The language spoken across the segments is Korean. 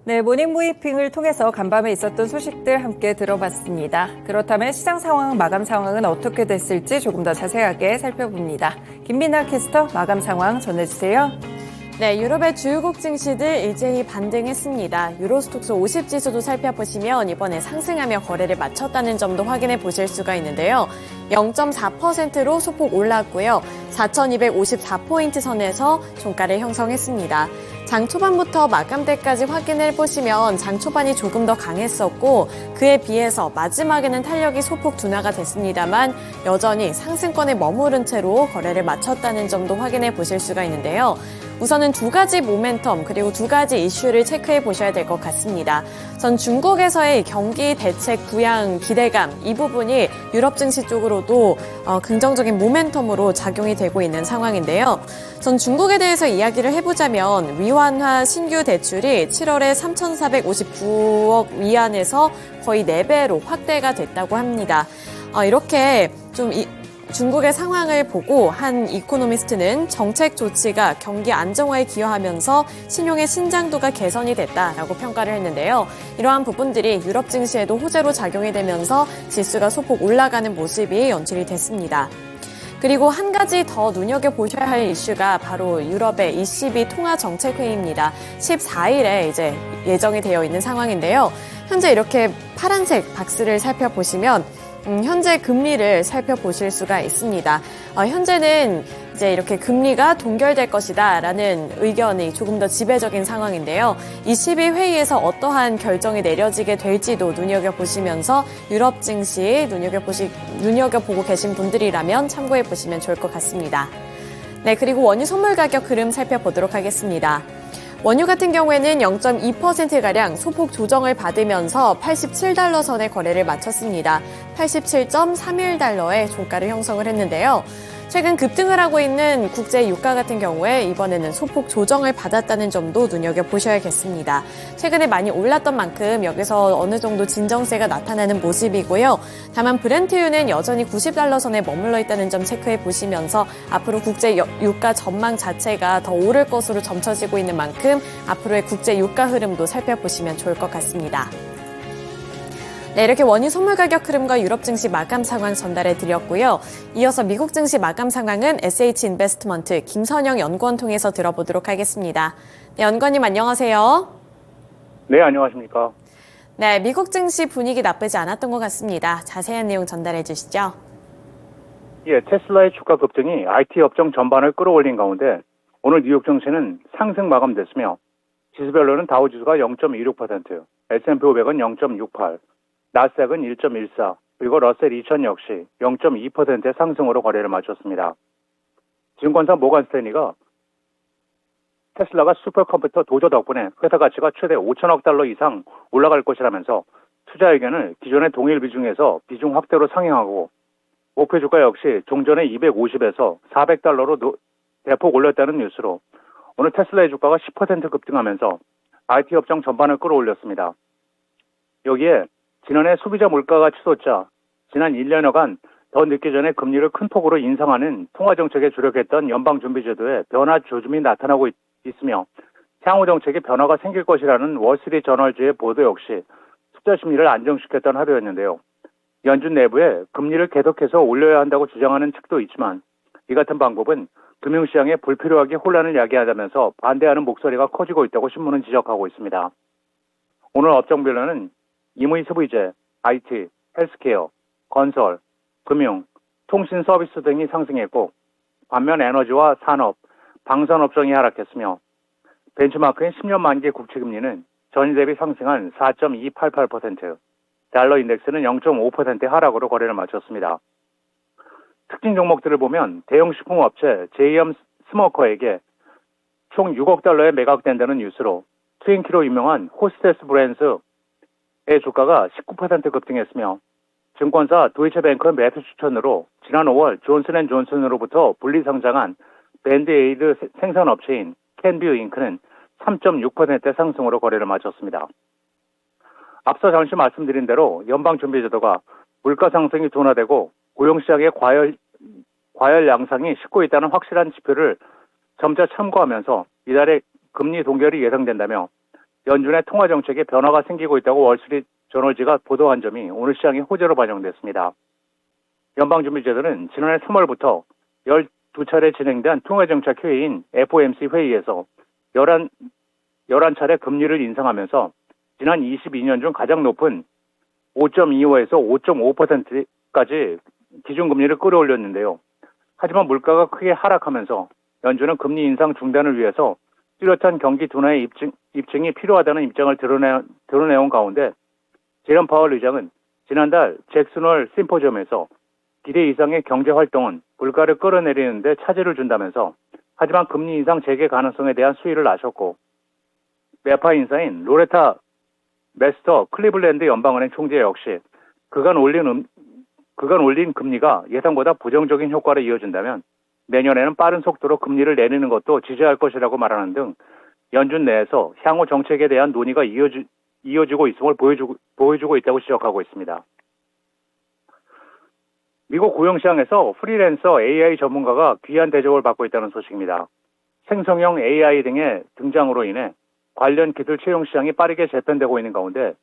네, 모닝 브리핑을 통해서 간밤에 있었던 소식들 함께 들어봤습니다. 그렇다면 시장 상황, 마감 상황은 어떻게 됐을지 조금 더 자세하게 살펴봅니다. 김민아 캐스터 마감 상황 전해주세요. 네, 유럽의 주요국 증시들 일제히 반등했습니다. 유로스톡스 50 지수도 살펴보시면 이번에 상승하며 거래를 마쳤다는 점도 확인해 보실 수가 있는데요. 0.4%로 소폭 올랐고요. 4,254포인트 선에서 종가를 형성했습니다. 장 초반부터 마감대까지 확인해 보시면 장 초반이 조금 더 강했었고 그에 비해서 마지막에는 탄력이 소폭 둔화가 됐습니다만 여전히 상승권에 머무른 채로 거래를 마쳤다는 점도 확인해 보실 수가 있는데요. 우선은 두 가지 모멘텀 그리고 두 가지 이슈를 체크해 보셔야 될 것 같습니다. 전 중국에서의 경기 대책 부양 기대감 이 부분이 유럽 증시 쪽으로도 긍정적인 모멘텀으로 작용이 되고 있는 상황인데요. 전 중국에 대해서 이야기를 해보자면 위안화 신규 대출이 7월에 3,459억 위안에서 거의 4배로 확대가 됐다고 합니다. 이렇게 좀 중국의 상황을 보고 한 이코노미스트는 정책 조치가 경기 안정화에 기여하면서 신용의 신장도가 개선이 됐다라고 평가를 했는데요. 이러한 부분들이 유럽 증시에도 호재로 작용이 되면서 지수가 소폭 올라가는 모습이 연출이 됐습니다. 그리고 한 가지 더 눈여겨보셔야 할 이슈가 바로 유럽의 ECB 통화정책회의입니다. 14일에 이제 예정이 되어 있는 상황인데요. 현재 이렇게 파란색 박스를 살펴보시면 현재 금리를 살펴보실 수가 있습니다. 현재는 이제 이렇게 금리가 동결될 것이다라는 의견이 조금 더 지배적인 상황인데요. 22 회의에서 어떠한 결정이 내려지게 될지도 눈여겨보시면서 유럽 증시 눈여겨보고 계신 분들이라면 참고해 보시면 좋을 것 같습니다. 네, 그리고 원유 선물 가격 흐름 살펴보도록 하겠습니다. 원유 같은 경우에는 0.2%가량 소폭 조정을 받으면서 87달러 선의 거래를 마쳤습니다. 87.31달러의 종가를 형성을 했는데요. 최근 급등을 하고 있는 국제 유가 같은 경우에 이번에는 소폭 조정을 받았다는 점도 눈여겨보셔야겠습니다. 최근에 많이 올랐던 만큼 여기서 어느 정도 진정세가 나타나는 모습이고요. 다만 브렌트유는 여전히 90달러 선에 머물러 있다는 점 체크해 보시면서 앞으로 국제 유가 전망 자체가 더 오를 것으로 점쳐지고 있는 만큼 앞으로의 국제 유가 흐름도 살펴보시면 좋을 것 같습니다. 네, 이렇게 원유 선물 가격 흐름과 유럽 증시 마감 상황 전달해 드렸고요. 이어서 미국 증시 마감 상황은 SH인베스트먼트 김선영 연구원 통해서 들어보도록 하겠습니다. 네, 연구원님 안녕하세요. 네, 안녕하십니까. 네, 미국 증시 분위기 나쁘지 않았던 것 같습니다. 자세한 내용 전달해 주시죠. 예, 테슬라의 주가 급등이 IT 업종 전반을 끌어올린 가운데 오늘 뉴욕 증시는 상승 마감됐으며 지수별로는 다우지수가 0.26%, S&P 500은 0.68, 나스닥은 1.14, 그리고 러셀 2000 역시 0.2%의 상승으로 거래를 마쳤습니다. 증권사 모건 스탠리가 테슬라가 슈퍼컴퓨터 도조 덕분에 회사 가치가 최대 5천억 달러 이상 올라갈 것이라면서 투자 의견을 기존의 동일 비중에서 비중 확대로 상향하고 목표 주가 역시 종전의 250에서 400달러로 대폭 올렸다는 뉴스로 오늘 테슬라의 주가가 10% 급등하면서 IT 업종 전반을 끌어올렸습니다. 여기에 지난해 소비자 물가가 치솟자 지난 1년여간 더 늦기 전에 금리를 큰 폭으로 인상하는 통화정책에 주력했던 연방준비제도의 변화 조짐이 나타나고 있으며 향후 정책에 변화가 생길 것이라는 월스트리트 저널지의 보도 역시 투자 심리를 안정시켰던 하루였는데요. 연준 내부에 금리를 계속해서 올려야 한다고 주장하는 측도 있지만 이 같은 방법은 금융시장에 불필요하게 혼란을 야기하다면서 반대하는 목소리가 커지고 있다고 신문은 지적하고 있습니다. 오늘 업종별로는 임의 소비재, IT, 헬스케어, 건설, 금융, 통신 서비스 등이 상승했고 반면 에너지와 산업, 방산 업종이 하락했으며 벤치마크인 10년 만기 국채금리는 전일 대비 상승한 4.288%, 달러 인덱스는 0.5% 하락으로 거래를 마쳤습니다. 특징 종목들을 보면 대형 식품업체 JM 스모커에게 총 6억 달러에 매각된다는 뉴스로 트윈키로 유명한 호스테스 브랜드의 주가가 19% 급등했으며 증권사 도이체뱅크 매수 추천으로 지난 5월 존슨앤존슨으로부터 분리 상장한 밴드에이드 생산업체인 캔뷰 잉크는 3.6% 상승으로 거래를 마쳤습니다. 앞서 잠시 말씀드린 대로 연방준비제도가 물가 상승이 둔화되고 고용시장의 과열 양상이 싣고 있다는 확실한 지표를 점차 참고하면서 이달에 금리 동결이 예상된다며 연준의 통화 정책에 변화가 생기고 있다고 월스트리트 저널지가 보도한 점이 오늘 시장의 호재로 반영됐습니다. 연방준비제도는 지난해 3월부터 12차례 진행된 통화정책 회의인 FOMC 회의에서 11차례 금리를 인상하면서 지난 22년 중 가장 높은 5.25에서 5.5%까지 기준금리를 끌어올렸는데요. 하지만 물가가 크게 하락하면서 연준은 금리 인상 중단을 위해서 뚜렷한 경기 둔화의 입증이 필요하다는 입장을 드러내온 가운데 제롬 파월 의장은 지난달 잭슨홀 심포지엄에서 기대 이상의 경제 활동은 물가를 끌어내리는 데 차질을 준다면서 하지만 금리 인상 재개 가능성에 대한 수위를 아셨고 메파 인사인 로레타 메스터 클리블랜드 연방은행 총재 역시 그간 올린 금리가 예상보다 부정적인 효과를 이어준다면 내년에는 빠른 속도로 금리를 내리는 것도 지지할 것이라고 말하는 등 연준 내에서 향후 정책에 대한 논의가 이어지고 있음을 보여주고 있다고 지적하고 있습니다. 미국 고용시장에서 프리랜서 AI 전문가가 귀한 대접을 받고 있다는 소식입니다. 생성형 AI 등의 등장으로 인해 관련 기술 채용 시장이 빠르게 재편되고 있는 가운데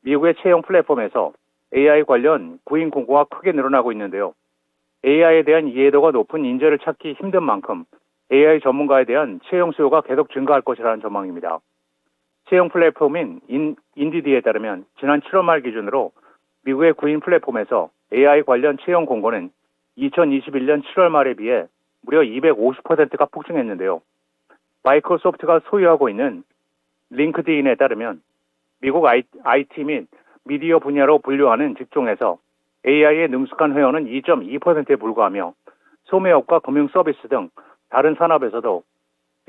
미국의 채용 플랫폼에서 AI 관련 구인 공고가 크게 늘어나고 있는데요. AI에 대한 이해도가 높은 인재를 찾기 힘든 만큼 AI 전문가에 대한 채용 수요가 계속 증가할 것이라는 전망입니다. 채용 플랫폼인 인디디에 따르면 지난 7월 말 기준으로 미국의 구인 플랫폼에서 AI 관련 채용 공고는 2021년 7월 말에 비해 무려 250%가 폭증했는데요. 마이크로소프트가 소유하고 있는 링크드인에 따르면 미국 IT 및 미디어 분야로 분류하는 직종에서 AI에 능숙한 회원은 2.2%에 불과하며 소매업과 금융 서비스 등 다른 산업에서도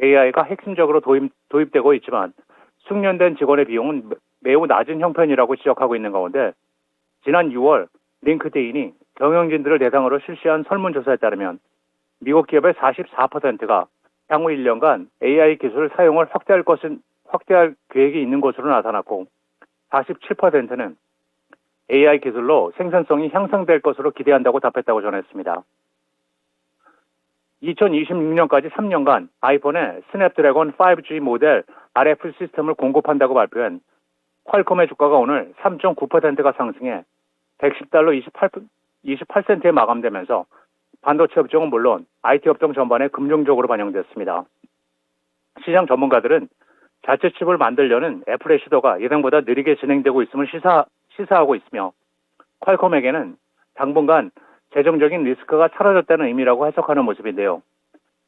AI가 핵심적으로 도입되고 있지만 숙련된 직원의 비용은 매우 낮은 형편이라고 지적하고 있는 가운데 지난 6월 링크드인이 경영진들을 대상으로 실시한 설문조사에 따르면 미국 기업의 44%가 향후 1년간 AI 기술 사용을 확대할 계획이 있는 것으로 나타났고 47%는 AI 기술로 생산성이 향상될 것으로 기대한다고 답했다고 전했습니다. 2026년까지 3년간 아이폰의 스냅드래곤 5G 모델 RF 시스템을 공급한다고 발표한 퀄컴의 주가가 오늘 3.9%가 상승해 $110 28센트에 마감되면서 반도체 업종은 물론 IT 업종 전반에 긍정적으로 반영됐습니다. 시장 전문가들은 자체 칩을 만들려는 애플의 시도가 예상보다 느리게 진행되고 있음을 시사하고 있으며 퀄컴에게는 당분간 재정적인 리스크가 사라졌다는 의미라고 해석하는 모습인데요.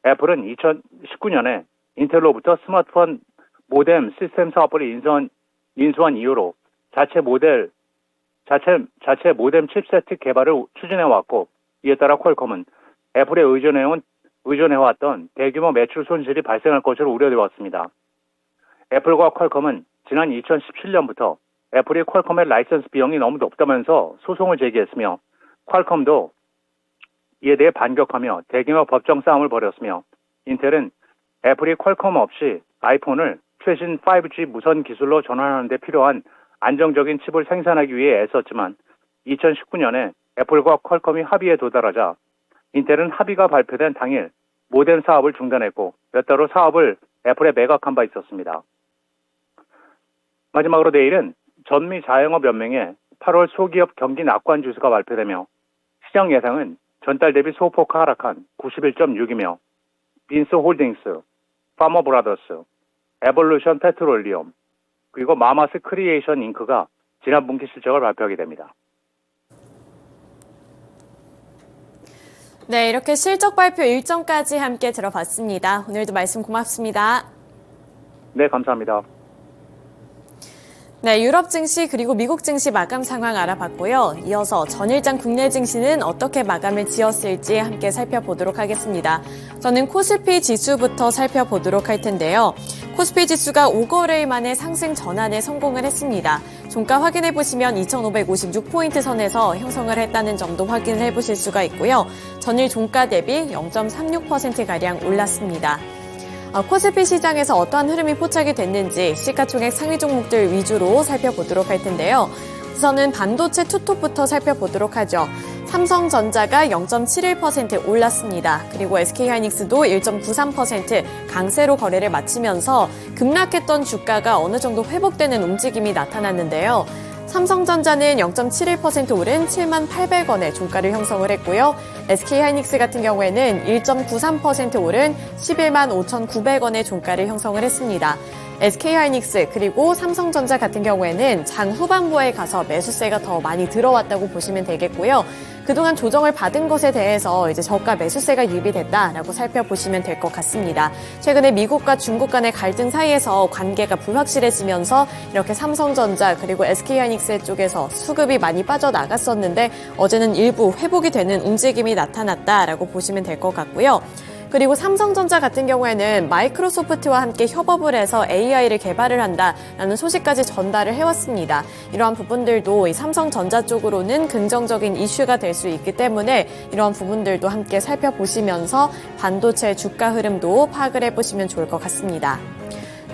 애플은 2019년에 인텔로부터 스마트폰 모뎀 시스템 사업을 인수한 이후로 자체 모뎀 칩세트 개발을 추진해왔고 이에 따라 퀄컴은 애플에 의존해왔던 대규모 매출 손실이 발생할 것으로 우려되어 왔습니다. 애플과 퀄컴은 지난 2017년부터 애플이 퀄컴의 라이선스 비용이 너무 높다면서 소송을 제기했으며 퀄컴도 이에 대해 반격하며 대규모 법정 싸움을 벌였으며 인텔은 애플이 퀄컴 없이 아이폰을 최신 5G 무선 기술로 전환하는 데 필요한 안정적인 칩을 생산하기 위해 애썼지만 2019년에 애플과 퀄컴이 합의에 도달하자 인텔은 합의가 발표된 당일 모뎀 사업을 중단했고 몇 달 후 사업을 애플에 매각한 바 있었습니다. 마지막으로 내일은 전미 자영업 연맹의 8월 소기업 경기 낙관 지수가 발표되며 시장 예상은 전달 대비 소폭 하락한 91.6이며 빈스 홀딩스, 파머 브라더스, 에볼루션 페트롤리엄, 그리고 마마스 크리에이션 잉크가 지난 분기 실적을 발표하게 됩니다. 네, 이렇게 실적 발표 일정까지 함께 들어봤습니다. 오늘도 말씀 고맙습니다. 네, 감사합니다. 네, 유럽 증시 그리고 미국 증시 마감 상황 알아봤고요. 이어서 전일장 국내 증시는 어떻게 마감을 지었을지 함께 살펴보도록 하겠습니다. 저는 코스피 지수부터 살펴보도록 할 텐데요. 코스피 지수가 5거래일 만에 상승 전환에 성공을 했습니다. 종가 확인해 보시면 2,556포인트 선에서 형성을 했다는 점도 확인을 해보실 수가 있고요. 전일 종가 대비 0.36%가량 올랐습니다. 코스피 시장에서 어떠한 흐름이 포착이 됐는지 시가총액 상위 종목들 위주로 살펴보도록 할 텐데요. 우선은 반도체 투톱부터 살펴보도록 하죠. 삼성전자가 0.71% 올랐습니다. 그리고 SK하이닉스도 1.93% 강세로 거래를 마치면서 급락했던 주가가 어느 정도 회복되는 움직임이 나타났는데요. 삼성전자는 0.71% 오른 78,800원의 종가를 형성을 했고요. SK하이닉스 같은 경우에는 1.93% 오른 115,900원의 종가를 형성을 했습니다. SK하이닉스 그리고 삼성전자 같은 경우에는 장 후반부에 가서 매수세가 더 많이 들어왔다고 보시면 되겠고요. 그동안 조정을 받은 것에 대해서 이제 저가 매수세가 유입됐다라고 살펴보시면 될 것 같습니다. 최근에 미국과 중국 간의 갈등 사이에서 관계가 불확실해지면서 이렇게 삼성전자 그리고 SK하이닉스 쪽에서 수급이 많이 빠져나갔었는데 어제는 일부 회복이 되는 움직임이 나타났다라고 보시면 될 것 같고요. 그리고 삼성전자 같은 경우에는 마이크로소프트와 함께 협업을 해서 AI를 개발을 한다라는 소식까지 전달을 해왔습니다. 이러한 부분들도 이 삼성전자 쪽으로는 긍정적인 이슈가 될 수 있기 때문에 이러한 부분들도 함께 살펴보시면서 반도체 주가 흐름도 파악을 해보시면 좋을 것 같습니다.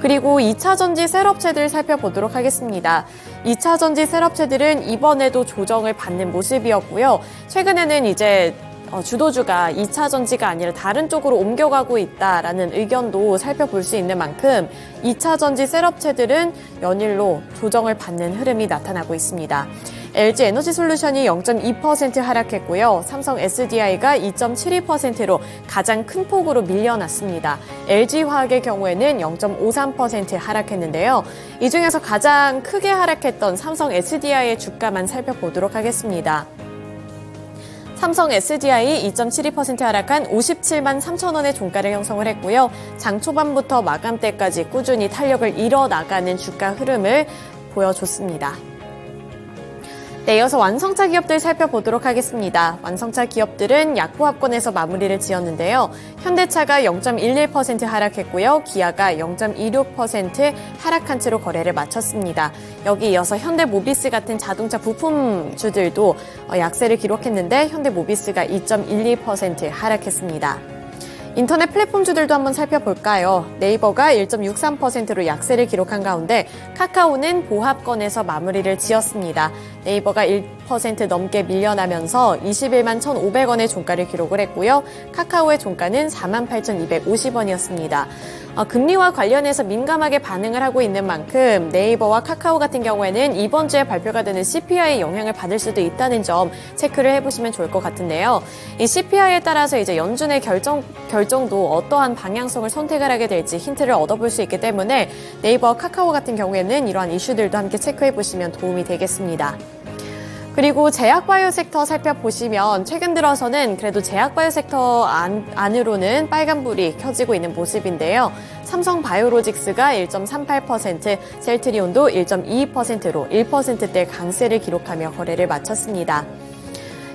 그리고 2차전지 셀업체들 살펴보도록 하겠습니다. 2차전지 셀업체들은 이번에도 조정을 받는 모습이었고요. 최근에는 이제 주도주가 2차 전지가 아니라 다른 쪽으로 옮겨가고 있다라는 의견도 살펴볼 수 있는 만큼 2차 전지 셀업체들은 연일로 조정을 받는 흐름이 나타나고 있습니다. LG 에너지솔루션이 0.2% 하락했고요. 삼성 SDI가 2.72%로 가장 큰 폭으로 밀려났습니다. LG화학의 경우에는 0.53% 하락했는데요. 이 중에서 가장 크게 하락했던 삼성 SDI의 주가만 살펴보도록 하겠습니다. 삼성 SDI 2.72% 하락한 57만 3천 원의 종가를 형성을 했고요. 장 초반부터 마감때까지 꾸준히 탄력을 이뤄나가는 주가 흐름을 보여줬습니다. 네, 이어서 완성차 기업들 살펴보도록 하겠습니다. 완성차 기업들은 약보합권에서 마무리를 지었는데요. 현대차가 0.11% 하락했고요. 기아가 0.26% 하락한 채로 거래를 마쳤습니다. 여기 이어서 현대모비스 같은 자동차 부품주들도 약세를 기록했는데 현대모비스가 2.12% 하락했습니다. 인터넷 플랫폼주들도 한번 살펴볼까요? 네이버가 1.63%로 약세를 기록한 가운데 카카오는 보합권에서 마무리를 지었습니다. 네이버가 1% 넘게 밀려나면서 21만 1,500원의 종가를 기록을 했고요. 카카오의 종가는 48,250원이었습니다. 금리와 관련해서 민감하게 반응을 하고 있는 만큼 네이버와 카카오 같은 경우에는 이번 주에 발표가 되는 CPI의 영향을 받을 수도 있다는 점 체크를 해보시면 좋을 것 같은데요. 이 CPI에 따라서 이제 연준의 결정도 어떠한 방향성을 선택을 하게 될지 힌트를 얻어볼 수 있기 때문에 네이버와 카카오 같은 경우에는 이러한 이슈들도 함께 체크해보시면 도움이 되겠습니다. 그리고 제약바이오 섹터 살펴보시면 최근 들어서는 그래도 제약바이오 섹터 안으로는 빨간불이 켜지고 있는 모습인데요. 삼성바이오로직스가 1.38%, 셀트리온도 1.22%로 1%대 강세를 기록하며 거래를 마쳤습니다.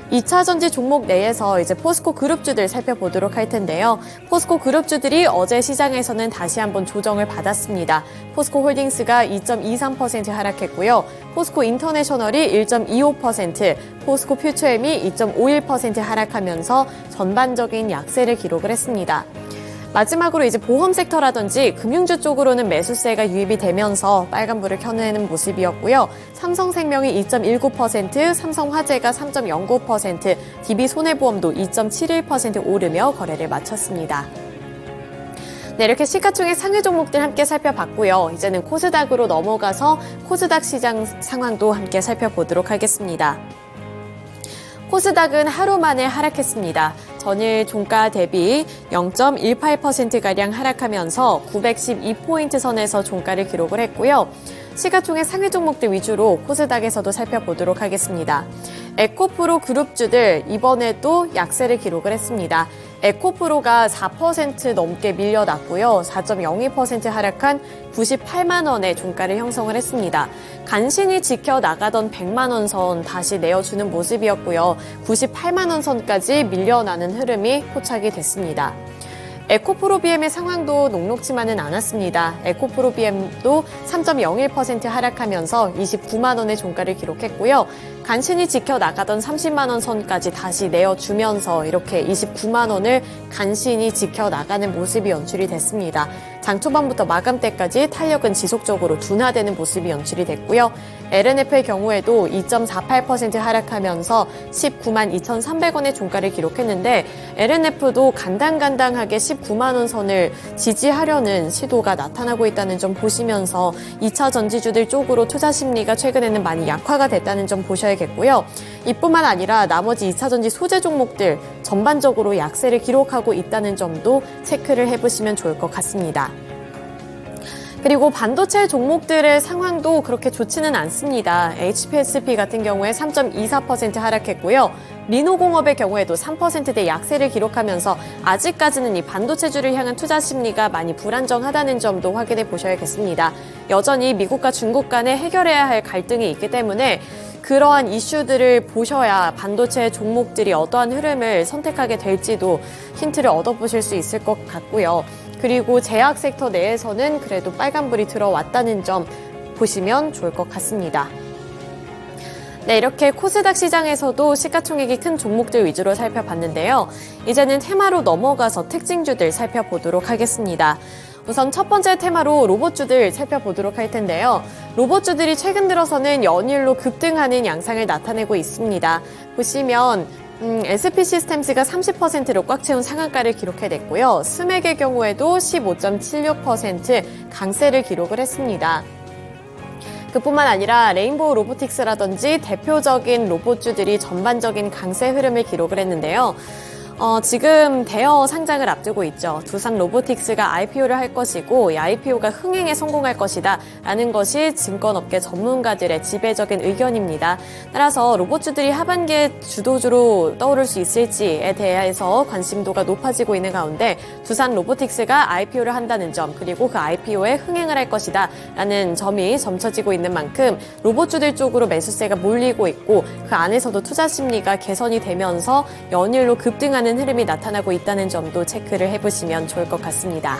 2차 전지 종목 내에서 이제 포스코 그룹주들 살펴보도록 할 텐데요. 포스코 그룹주들이 어제 시장에서는 다시 한번 조정을 받았습니다. 포스코 홀딩스가 2.23% 하락했고요. 포스코 인터내셔널이 1.25%, 포스코 퓨처엠이 2.51% 하락하면서 전반적인 약세를 기록을 했습니다. 마지막으로 이제 보험 섹터라든지 금융주 쪽으로는 매수세가 유입이 되면서 빨간불을 켜내는 모습이었고요. 삼성생명이 2.19%, 삼성화재가 3.09%, DB손해보험도 2.71% 오르며 거래를 마쳤습니다. 네, 이렇게 시가총액 상위 종목들 함께 살펴봤고요. 이제는 코스닥으로 넘어가서 코스닥 시장 상황도 함께 살펴보도록 하겠습니다. 코스닥은 하루 만에 하락했습니다. 전일 종가 대비 0.18%가량 하락하면서 912포인트 선에서 종가를 기록을 했고요. 시가총액 상위 종목들 위주로 코스닥에서도 살펴보도록 하겠습니다. 에코프로 그룹주들 이번에도 약세를 기록을 했습니다. 에코프로가 4% 넘게 밀려났고요. 4.02% 하락한 98만 원의 종가를 형성을 했습니다. 간신히 지켜나가던 100만 원 선 다시 내어주는 모습이었고요. 98만 원 선까지 밀려나는 흐름이 포착이 됐습니다. 에코프로비엠의 상황도 녹록지만은 않았습니다. 에코프로비엠도 3.01% 하락하면서 29만 원의 종가를 기록했고요. 간신히 지켜나가던 30만 원 선까지 다시 내어주면서 이렇게 29만 원을 간신히 지켜나가는 모습이 연출이 됐습니다. 장 초반부터 마감때까지 탄력은 지속적으로 둔화되는 모습이 연출이 됐고요. LNF의 경우에도 2.48% 하락하면서 19만 2,300원의 종가를 기록했는데 LNF도 간당간당하게 19만 원 선을 지지하려는 시도가 나타나고 있다는 점 보시면서 2차 전지주들 쪽으로 투자 심리가 최근에는 많이 약화가 됐다는 점 보셔야겠고요. 이뿐만 아니라 나머지 2차 전지 소재 종목들 전반적으로 약세를 기록하고 있다는 점도 체크를 해보시면 좋을 것 같습니다. 그리고 반도체 종목들의 상황도 그렇게 좋지는 않습니다. HPSP 같은 경우에 3.24% 하락했고요. 리노공업의 경우에도 3%대 약세를 기록하면서 아직까지는 이 반도체주를 향한 투자 심리가 많이 불안정하다는 점도 확인해 보셔야겠습니다. 여전히 미국과 중국 간에 해결해야 할 갈등이 있기 때문에 그러한 이슈들을 보셔야 반도체 종목들이 어떠한 흐름을 선택하게 될지도 힌트를 얻어보실 수 있을 것 같고요. 그리고 제약 섹터 내에서는 그래도 빨간불이 들어왔다는 점 보시면 좋을 것 같습니다. 네, 이렇게 코스닥 시장에서도 시가총액이 큰 종목들 위주로 살펴봤는데요. 이제는 테마로 넘어가서 특징주들 살펴보도록 하겠습니다. 우선 첫 번째 테마로 로봇주들 살펴보도록 할 텐데요. 로봇주들이 최근 들어서는 연일로 급등하는 양상을 나타내고 있습니다. 보시면 SP 시스템스가 30%로 꽉 채운 상한가를 기록해냈고요. 스맥의 경우에도 15.76% 강세를 기록을 했습니다. 그뿐만 아니라 레인보우 로보틱스라든지 대표적인 로봇주들이 전반적인 강세 흐름을 기록을 했는데요. 지금 대여 상장을 앞두고 있죠. 두산 로보틱스가 IPO를 할 것이고 이 IPO가 흥행에 성공할 것이다 라는 것이 증권업계 전문가들의 지배적인 의견입니다. 따라서 로봇주들이 하반기에 주도주로 떠오를 수 있을지에 대해서 관심도가 높아지고 있는 가운데 두산 로보틱스가 IPO를 한다는 점 그리고 그 IPO에 흥행을 할 것이다 라는 점이 점쳐지고 있는 만큼 로봇주들 쪽으로 매수세가 몰리고 있고 그 안에서도 투자 심리가 개선이 되면서 연일로 급등하는 흐름이 나타나고 있다는 점도 체크를 해보시면 좋을 것 같습니다.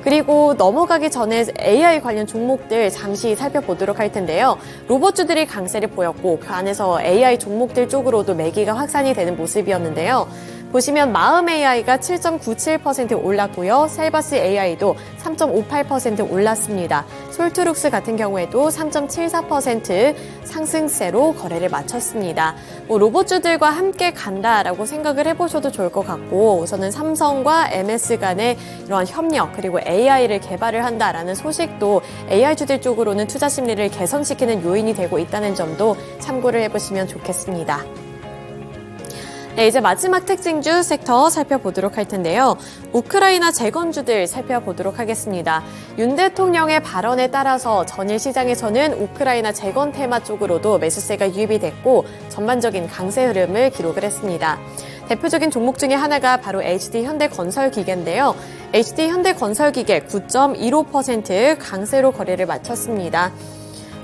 그리고 넘어가기 전에 AI 관련 종목들 잠시 살펴보도록 할 텐데요. 로봇주들이 강세를 보였고 그 안에서 AI 종목들 쪽으로도 매기가 확산이 되는 모습이었는데요. 보시면 마음 AI가 7.97% 올랐고요. 셀바스 AI도 3.58% 올랐습니다. 솔트룩스 같은 경우에도 3.74% 상승세로 거래를 마쳤습니다. 로봇주들과 함께 간다라고 생각을 해보셔도 좋을 것 같고 우선은 삼성과 MS 간의 이러한 협력 그리고 AI를 개발을 한다라는 소식도 AI주들 쪽으로는 투자 심리를 개선시키는 요인이 되고 있다는 점도 참고를 해보시면 좋겠습니다. 네, 이제 마지막 특징주 섹터 살펴보도록 할 텐데요. 우크라이나 재건주들 살펴보도록 하겠습니다. 윤 대통령의 발언에 따라서 전일 시장에서는 우크라이나 재건 테마 쪽으로도 매수세가 유입이 됐고 전반적인 강세 흐름을 기록을 했습니다. 대표적인 종목 중에 하나가 바로 HD현대건설기계인데요. HD현대건설기계 9.15% 강세로 거래를 마쳤습니다.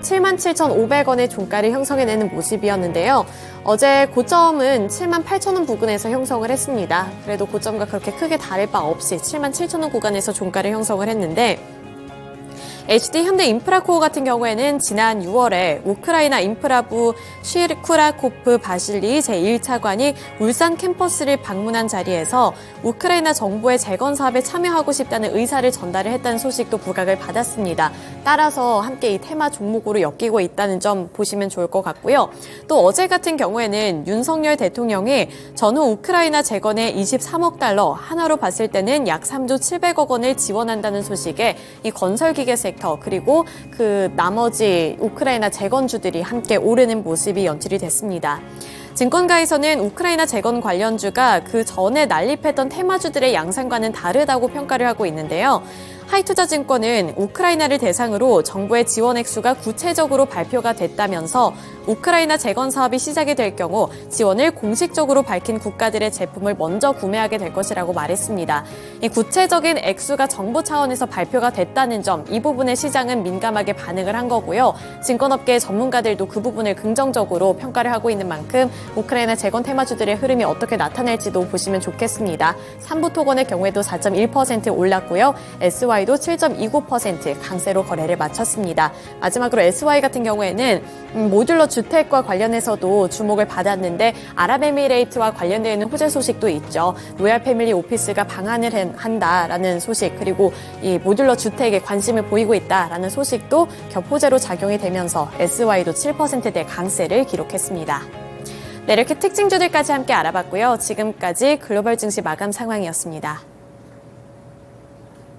77,500원의 종가를 형성해내는 모습이었는데요. 어제 고점은 78,000원 부근에서 형성을 했습니다. 그래도 고점과 그렇게 크게 다를 바 없이 77,000원 구간에서 종가를 형성을 했는데 HD현대인프라코어 같은 경우에는 지난 6월에 우크라이나 인프라부 쉬쿠라코프 바실리 제1차관이 울산 캠퍼스를 방문한 자리에서 우크라이나 정부의 재건 사업에 참여하고 싶다는 의사를 전달을 했다는 소식도 부각을 받았습니다. 따라서 함께 이 테마 종목으로 엮이고 있다는 점 보시면 좋을 것 같고요. 또 어제 같은 경우에는 윤석열 대통령이 전후 우크라이나 재건에 23억 달러, 하나로 봤을 때는 약 3조 700억 원을 지원한다는 소식에 이 건설기계 섹터 그리고 그 나머지 우크라이나 재건주들이 함께 오르는 모습이 연출이 됐습니다. 증권가에서는 우크라이나 재건 관련주가 그 전에 난립했던 테마주들의 양상과는 다르다고 평가를 하고 있는데요. 하이투자증권은 우크라이나를 대상으로 정부의 지원 액수가 구체적으로 발표가 됐다면서 우크라이나 재건 사업이 시작이 될 경우 지원을 공식적으로 밝힌 국가들의 제품을 먼저 구매하게 될 것이라고 말했습니다. 이 구체적인 액수가 정부 차원에서 발표가 됐다는 점, 이 부분에 시장은 민감하게 반응을 한 거고요. 증권업계 전문가들도 그 부분을 긍정적으로 평가를 하고 있는 만큼 우크라이나 재건 테마주들의 흐름이 어떻게 나타날지도 보시면 좋겠습니다. 삼부토건의 경우에도 4.1% 올랐고요. SY도 7.29% 강세로 거래를 마쳤습니다. 마지막으로 SY 같은 경우에는 모듈러 주택과 관련해서도 주목을 받았는데 아랍에미레이트와 관련되어 있는 호재 소식도 있죠. 로얄 패밀리 오피스가 방한을 한다라는 소식, 그리고 이 모듈러 주택에 관심을 보이고 있다라는 소식도 겹호재로 작용이 되면서 SY도 7%대 강세를 기록했습니다. 네, 이렇게 특징주들까지 함께 알아봤고요. 지금까지 글로벌 증시 마감 상황이었습니다.